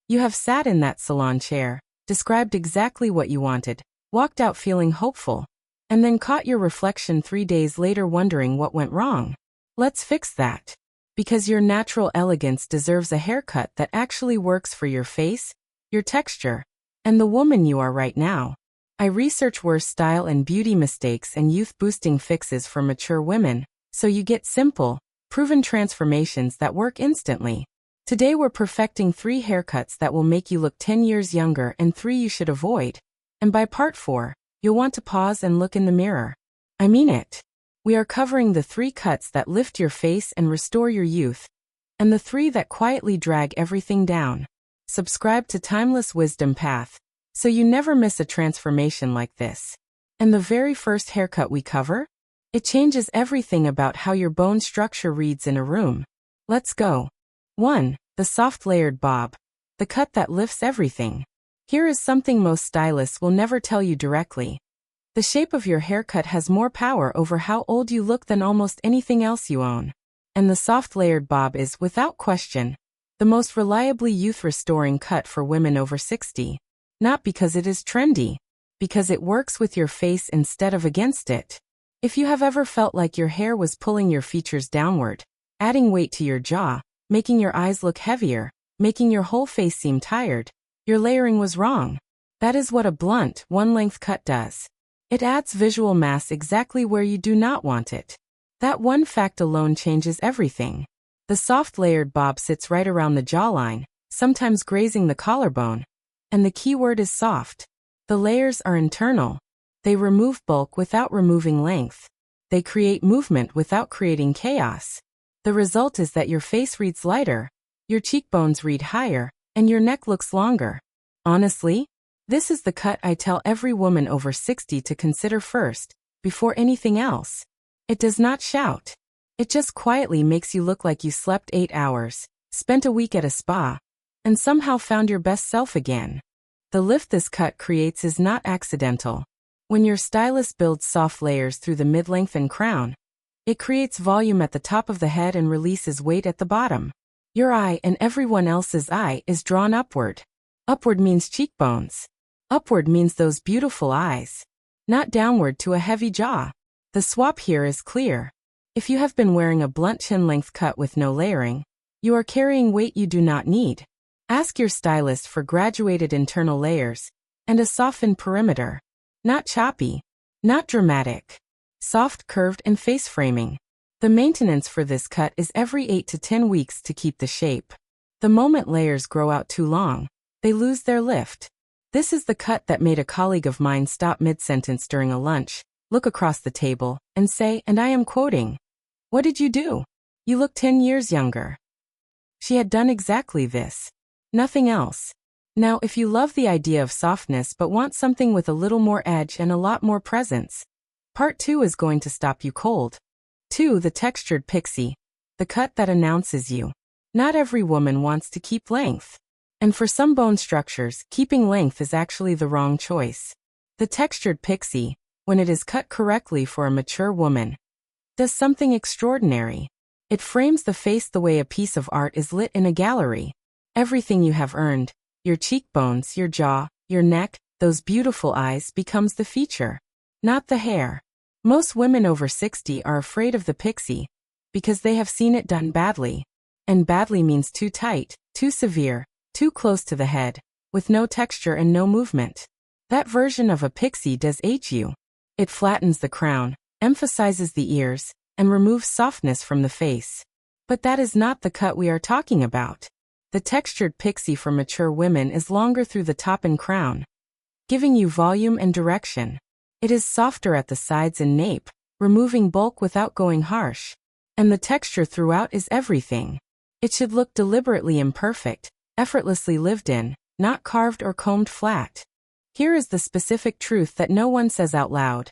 You have sat in that salon chair, described exactly what you wanted, walked out feeling hopeful, and then caught your reflection 3 days later wondering what went wrong. Let's fix that. Because your natural elegance deserves a haircut that actually works for your face, your texture, and the woman you are right now. I research worst style and beauty mistakes and youth-boosting fixes for mature women, so you get simple, proven transformations that work instantly. Today we're perfecting 3 haircuts that will make you look 10 years younger and 3 you should avoid. And by part 4, you'll want to pause and look in the mirror. I mean it. We are covering the 3 cuts that lift your face and restore your youth, and the 3 that quietly drag everything down. Subscribe to Timeless Wisdom Path, so you never miss a transformation like this. And the very first haircut we cover? It changes everything about how your bone structure reads in a room. Let's go. 1. The soft layered bob. The cut that lifts everything. Here is something most stylists will never tell you directly. The shape of your haircut has more power over how old you look than almost anything else you own. And the soft layered bob is, without question, the most reliably youth-restoring cut for women over 60. Not because it is trendy, because it works with your face instead of against it. If you have ever felt like your hair was pulling your features downward, adding weight to your jaw, making your eyes look heavier, making your whole face seem tired, your layering was wrong. That is what a blunt, one-length cut does. It adds visual mass exactly where you do not want it. That one fact alone changes everything. The soft layered bob sits right around the jawline, sometimes grazing the collarbone. And the key word is soft. The layers are internal. They remove bulk without removing length. They create movement without creating chaos. The result is that your face reads lighter, your cheekbones read higher, and your neck looks longer. Honestly, this is the cut I tell every woman over 60 to consider first, before anything else. It does not shout. It just quietly makes you look like you slept 8 hours, spent a week at a spa, and somehow found your best self again. The lift this cut creates is not accidental. When your stylist builds soft layers through the mid-length and crown, it creates volume at the top of the head and releases weight at the bottom. Your eye and everyone else's eye is drawn upward. Upward means cheekbones. Upward means those beautiful eyes. Not downward to a heavy jaw. The swap here is clear. If you have been wearing a blunt chin-length cut with no layering, you are carrying weight you do not need. Ask your stylist for graduated internal layers and a softened perimeter. Not choppy, not dramatic. Soft, curved, and face-framing. The maintenance for this cut is every 8 to 10 weeks to keep the shape. The moment layers grow out too long, they lose their lift. This is the cut that made a colleague of mine stop mid-sentence during a lunch, look across the table, and say, and I am quoting, "What did you do? You look 10 years younger." She had done exactly this. Nothing else. Now, if you love the idea of softness but want something with a little more edge and a lot more presence, part 2 is going to stop you cold. 2. The Textured Pixie. The cut that announces you. Not every woman wants to keep length. And for some bone structures, keeping length is actually the wrong choice. The Textured Pixie, when it is cut correctly for a mature woman, does something extraordinary. It frames the face the way a piece of art is lit in a gallery. Everything you have earned, your cheekbones, your jaw, your neck, those beautiful eyes becomes the feature, not the hair. Most women over 60 are afraid of the pixie because they have seen it done badly. And badly means too tight, too severe, too close to the head, with no texture and no movement. That version of a pixie does age you. It flattens the crown, emphasizes the ears, and removes softness from the face. But that is not the cut we are talking about. The Textured Pixie for mature women is longer through the top and crown, giving you volume and direction. It is softer at the sides and nape, removing bulk without going harsh. And the texture throughout is everything. It should look deliberately imperfect, effortlessly lived in, not carved or combed flat. Here is the specific truth that no one says out loud.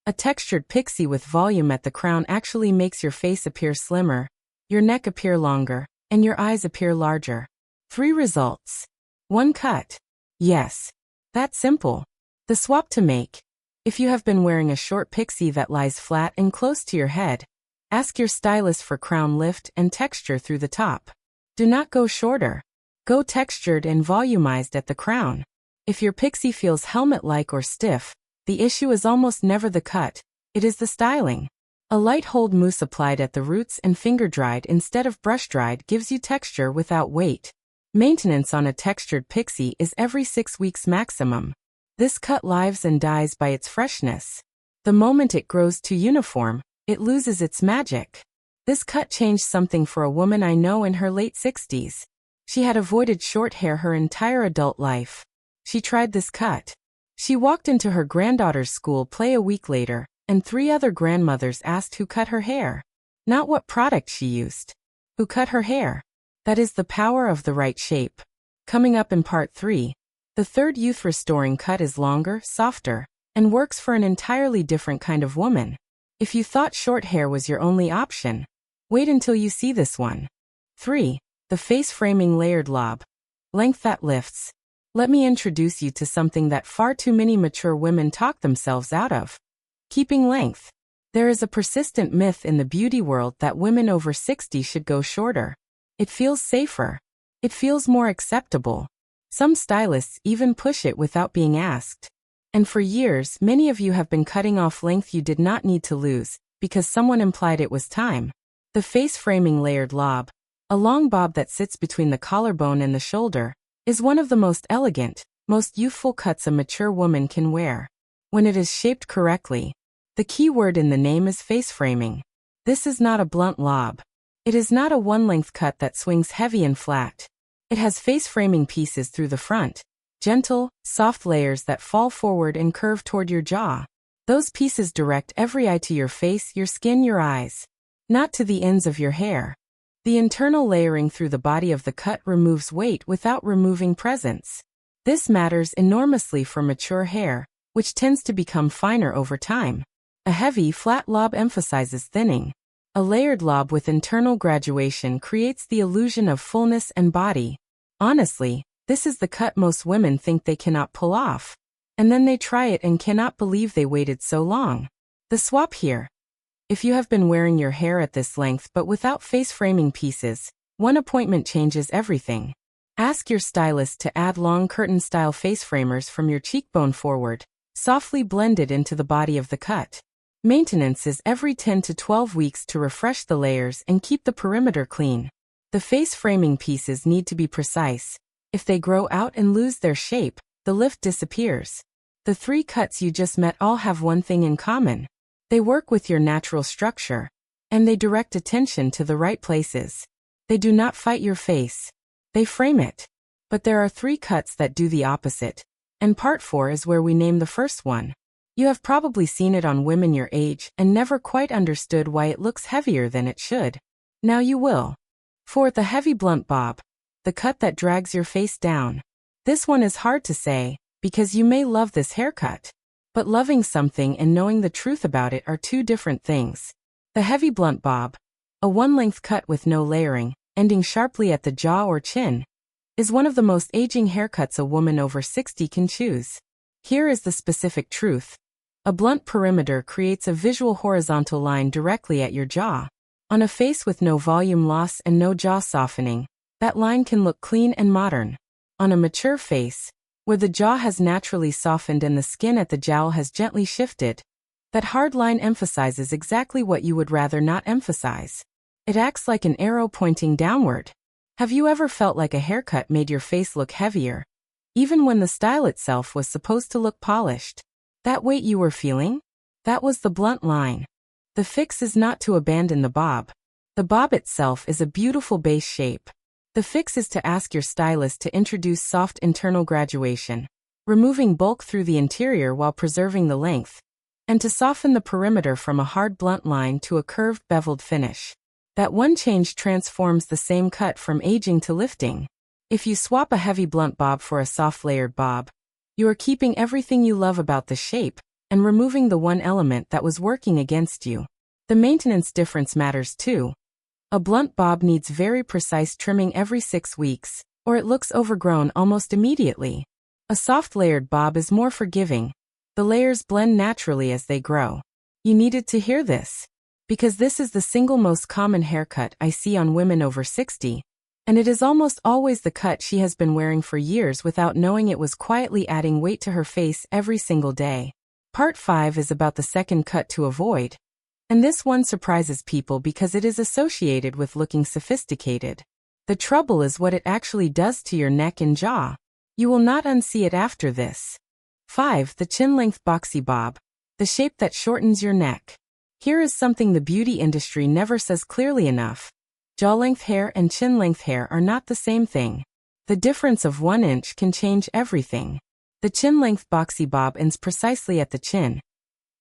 A textured pixie with volume at the crown actually makes your face appear slimmer, your neck appear longer, and your eyes appear larger. 3 results. 1 cut. Yes. That simple. The swap to make. If you have been wearing a short pixie that lies flat and close to your head, ask your stylist for crown lift and texture through the top. Do not go shorter. Go textured and volumized at the crown. If your pixie feels helmet-like or stiff, the issue is almost never the cut, it is the styling. A light hold mousse applied at the roots and finger-dried instead of brush-dried gives you texture without weight. Maintenance on a textured pixie is every 6 weeks maximum. This cut lives and dies by its freshness. The moment it grows too uniform, it loses its magic. This cut changed something for a woman I know in her late 60s. She had avoided short hair her entire adult life. She tried this cut. She walked into her granddaughter's school play a week later, and 3 other grandmothers asked who cut her hair. Not what product she used. Who cut her hair? That is the power of the right shape. Coming up in part 3, the third youth restoring cut is longer, softer, and works for an entirely different kind of woman. If you thought short hair was your only option, wait until you see this one. 3. The Face-Framing Layered Lob. Length that lifts. Let me introduce you to something that far too many mature women talk themselves out of. Keeping length. There is a persistent myth in the beauty world that women over 60 should go shorter. It feels safer. It feels more acceptable. Some stylists even push it without being asked. And for years, many of you have been cutting off length you did not need to lose, because someone implied it was time. The Face-Framing Layered Lob, a long bob that sits between the collarbone and the shoulder, is one of the most elegant, most youthful cuts a mature woman can wear. When it is shaped correctly, the key word in the name is face-framing. This is not a blunt lob. It is not a one-length cut that swings heavy and flat. It has face-framing pieces through the front, gentle, soft layers that fall forward and curve toward your jaw. Those pieces direct every eye to your face, your skin, your eyes, not to the ends of your hair. The internal layering through the body of the cut removes weight without removing presence. This matters enormously for mature hair, which tends to become finer over time. A heavy, flat lob emphasizes thinning. A layered lob with internal graduation creates the illusion of fullness and body. Honestly, this is the cut most women think they cannot pull off. And then they try it and cannot believe they waited so long. The swap here. If you have been wearing your hair at this length but without face-framing pieces, one appointment changes everything. Ask your stylist to add long curtain-style face framers from your cheekbone forward, softly blended into the body of the cut. Maintenance is every 10 to 12 weeks to refresh the layers and keep the perimeter clean. The face-framing pieces need to be precise. If they grow out and lose their shape, the lift disappears. The 3 cuts you just met all have one thing in common. They work with your natural structure, and they direct attention to the right places. They do not fight your face. They frame it. But there are 3 cuts that do the opposite, and part 4 is where we name the first one. You have probably seen it on women your age and never quite understood why it looks heavier than it should. Now you will. 4. The heavy blunt bob. The cut that drags your face down. This one is hard to say, because you may love this haircut. But loving something and knowing the truth about it are 2 different things. The heavy blunt bob, a one-length cut with no layering, ending sharply at the jaw or chin, is one of the most aging haircuts a woman over 60 can choose. Here is the specific truth. A blunt perimeter creates a visual horizontal line directly at your jaw. On a face with no volume loss and no jaw softening, that line can look clean and modern. On a mature face, where the jaw has naturally softened and the skin at the jowl has gently shifted, that hard line emphasizes exactly what you would rather not emphasize. It acts like an arrow pointing downward. Have you ever felt like a haircut made your face look heavier, even when the style itself was supposed to look polished? That weight you were feeling? That was the blunt line. The fix is not to abandon the bob. The bob itself is a beautiful base shape. The fix is to ask your stylist to introduce soft internal graduation, removing bulk through the interior while preserving the length, and to soften the perimeter from a hard blunt line to a curved beveled finish. That one change transforms the same cut from aging to lifting. If you swap a heavy blunt bob for a soft layered bob, you are keeping everything you love about the shape and removing the one element that was working against you. The maintenance difference matters too. A blunt bob needs very precise trimming every 6 weeks, or it looks overgrown almost immediately. A soft layered bob is more forgiving. The layers blend naturally as they grow. You needed to hear this, because this is the single most common haircut I see on women over 60. And it is almost always the cut she has been wearing for years without knowing it was quietly adding weight to her face every single day. Part 5 is about the second cut to avoid. And this one surprises people because it is associated with looking sophisticated. The trouble is what it actually does to your neck and jaw. You will not unsee it after this. 5. The chin-length boxy bob. The shape that shortens your neck. Here is something the beauty industry never says clearly enough. Jaw-length hair and chin-length hair are not the same thing. The difference of 1 inch can change everything. The chin-length boxy bob ends precisely at the chin.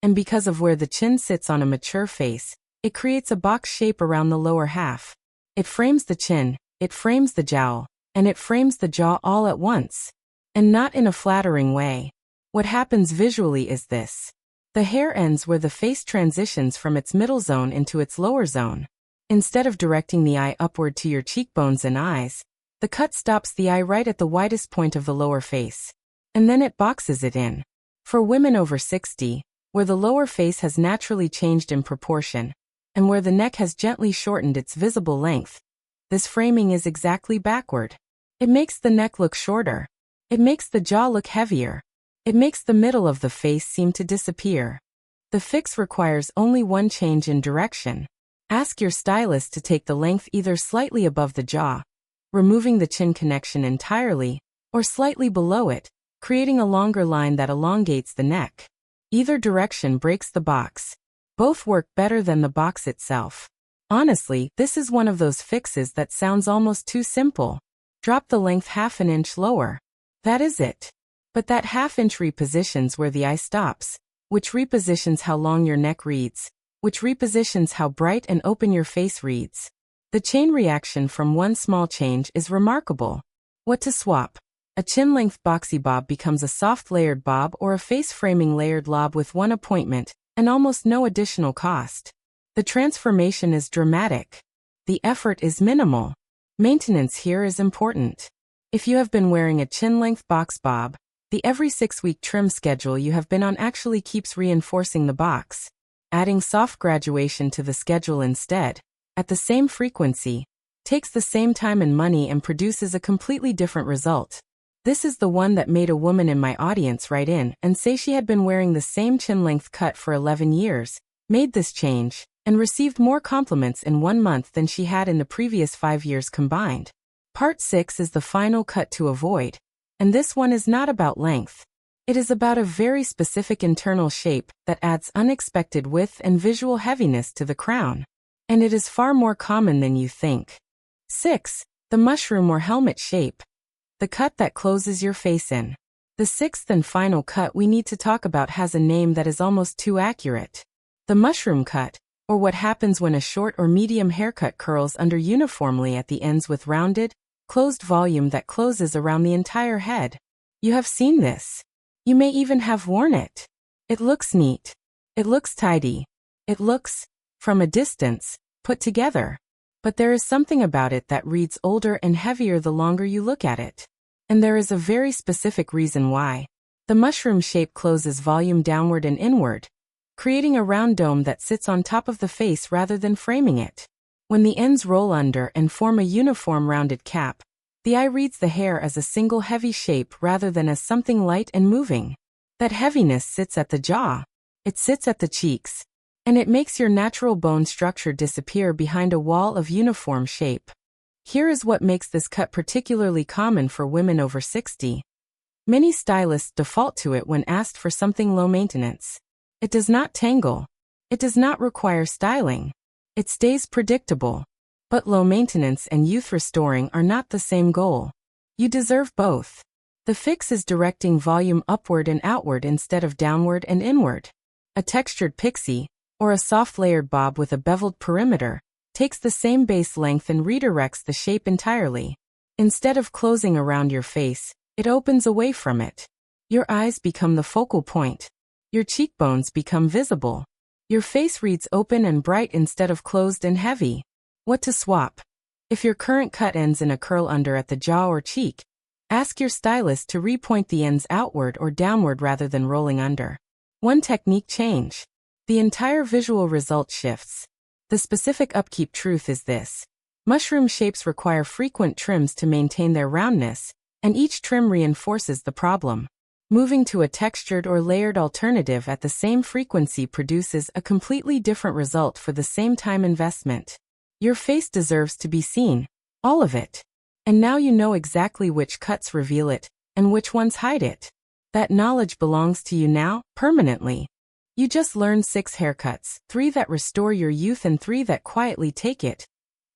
And because of where the chin sits on a mature face, it creates a box shape around the lower half. It frames the chin, it frames the jowl, and it frames the jaw all at once. And not in a flattering way. What happens visually is this. The hair ends where the face transitions from its middle zone into its lower zone. Instead of directing the eye upward to your cheekbones and eyes, the cut stops the eye right at the widest point of the lower face. And then it boxes it in. For women over 60, where the lower face has naturally changed in proportion, and where the neck has gently shortened its visible length, this framing is exactly backward. It makes the neck look shorter. It makes the jaw look heavier. It makes the middle of the face seem to disappear. The fix requires only one change in direction. Ask your stylist to take the length either slightly above the jaw, removing the chin connection entirely, or slightly below it, creating a longer line that elongates the neck. Either direction breaks the box. Both work better than the box itself. Honestly, this is one of those fixes that sounds almost too simple. Drop the length half an inch lower. That is it. But that half inch repositions where the eye stops, which repositions how long your neck reads, which repositions how bright and open your face reads. The chain reaction from one small change is remarkable. What to swap? A chin-length boxy bob becomes a soft layered bob or a face-framing layered lob with one appointment, and almost no additional cost. The transformation is dramatic. The effort is minimal. Maintenance here is important. If you have been wearing a chin-length box bob, the every 6-week trim schedule you have been on actually keeps reinforcing the box. Adding soft graduation to the schedule instead, at the same frequency, takes the same time and money and produces a completely different result. This is the one that made a woman in my audience write in and say she had been wearing the same chin-length cut for 11 years, made this change, and received more compliments in 1 month than she had in the previous 5 years combined. Part 6 is the final cut to avoid, and this one is not about length. It is about a very specific internal shape that adds unexpected width and visual heaviness to the crown. And it is far more common than you think. 6. The mushroom or helmet shape. The cut that closes your face in. The 6th and final cut we need to talk about has a name that is almost too accurate. The mushroom cut, or what happens when a short or medium haircut curls under uniformly at the ends with rounded, closed volume that closes around the entire head. You have seen this. You may even have worn it. It looks neat. It looks tidy. It looks, from a distance, put together. But there is something about it that reads older and heavier the longer you look at it. And there is a very specific reason why. The mushroom shape closes volume downward and inward, creating a round dome that sits on top of the face rather than framing it. When the ends roll under and form a uniform rounded cap, the eye reads the hair as a single heavy shape rather than as something light and moving. That heaviness sits at the jaw. It sits at the cheeks. And it makes your natural bone structure disappear behind a wall of uniform shape. Here is what makes this cut particularly common for women over 60. Many stylists default to it when asked for something low maintenance. It does not tangle. It does not require styling. It stays predictable. But low maintenance and youth restoring are not the same goal. You deserve both. The fix is directing volume upward and outward instead of downward and inward. A textured pixie, or a soft layered bob with a beveled perimeter, takes the same base length and redirects the shape entirely. Instead of closing around your face, it opens away from it. Your eyes become the focal point. Your cheekbones become visible. Your face reads open and bright instead of closed and heavy. What to swap? If your current cut ends in a curl under at the jaw or cheek, ask your stylist to repoint the ends outward or downward rather than rolling under. One technique change. The entire visual result shifts. The specific upkeep truth is this. Mushroom shapes require frequent trims to maintain their roundness, and each trim reinforces the problem. Moving to a textured or layered alternative at the same frequency produces a completely different result for the same time investment. Your face deserves to be seen, all of it. And now you know exactly which cuts reveal it, and which ones hide it. That knowledge belongs to you now, permanently. You just learned 6 haircuts, 3 that restore your youth and 3 that quietly take it.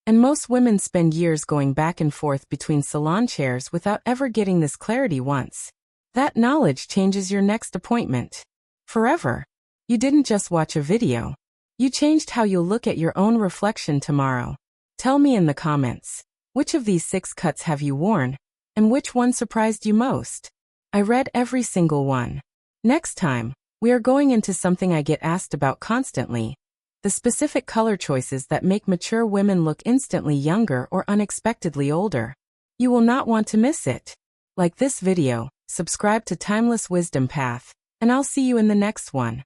And most women spend years going back and forth between salon chairs without ever getting this clarity once. That knowledge changes your next appointment. Forever. You didn't just watch a video. You changed how you'll look at your own reflection tomorrow. Tell me in the comments, which of these 6 cuts have you worn, and which one surprised you most? I read every single one. Next time, we are going into something I get asked about constantly. The specific color choices that make mature women look instantly younger or unexpectedly older. You will not want to miss it. Like this video, subscribe to Timeless Wisdom Path, and I'll see you in the next one.